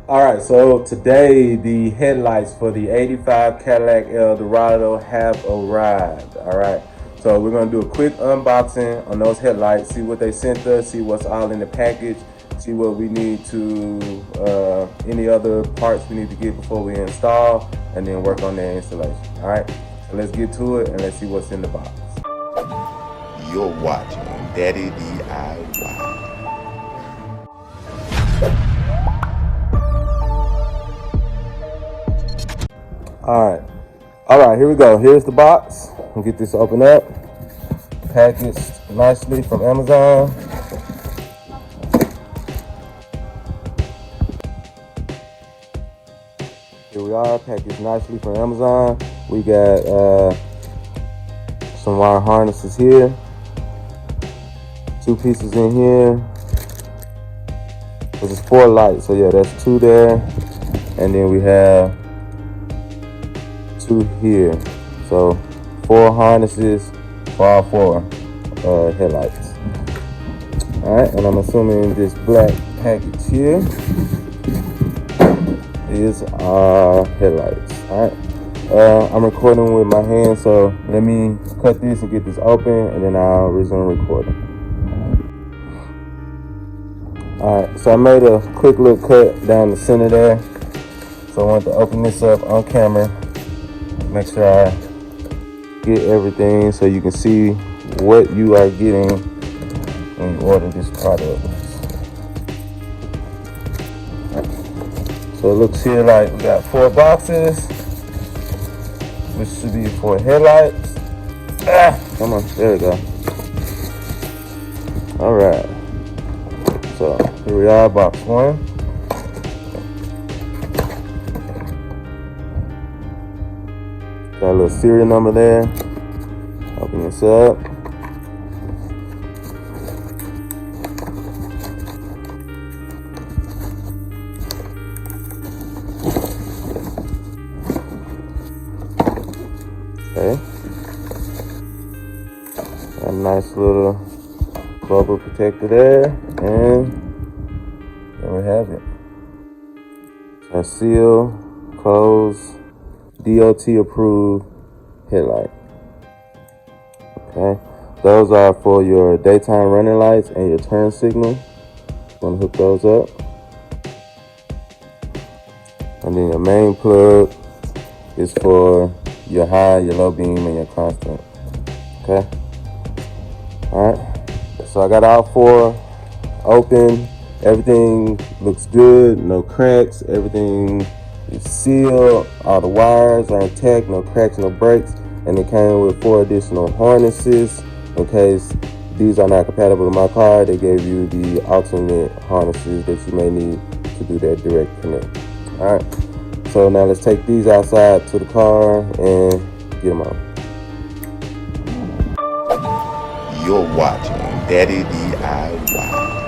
All right, so today the headlights for the 85 Cadillac Eldorado have arrived. All right, so we're gonna do a quick unboxing on those headlights, see what they sent us, see what's all in the package, see what we need to, any other parts we need to get before we install, and then work on their installation. All right, so let's get to it and let's see what's in the box. You're watching Daddy DIY. All right, here we go. Here's the box. We'll get this open up, packaged nicely from Amazon. Here we are, packaged nicely from Amazon. We got some wire harnesses here, 2 pieces in here. This is 4 lights, so yeah, that's 2 there, and then we have 2 here. So 4 harnesses for all 4 headlights. All right, and I'm assuming this black package here is our headlights. All right, I'm recording with my hand, so let me cut this and get this open, and then I'll resume recording. All right, so I made a quick little cut down the center there, so I wanted to open this up on camera, make sure I get everything so you can see what you are getting when you order this product. So it looks here like we got 4 boxes, which should be 4 headlights. Come on, there we go. All right, so here we are, box 1. Got a little serial number there. Open this up. Okay. Got a nice little bubble protector there, and there we have it. So seal, close, DOT approved headlight. Okay, those are for your daytime running lights and your turn signal. Want to hook those up, and then your main plug is for your high, your low beam, and your constant. Okay. All right. So I got all 4 open. Everything looks good. No cracks. Everything is sealed. All the wires are intact. No cracks, no breaks. And it came with 4 additional harnesses in case these are not compatible with my car. They gave you the alternate harnesses that you may need to do that direct connect. All right. So now let's take these outside to the car and get them on. You're watching Daddy DIY.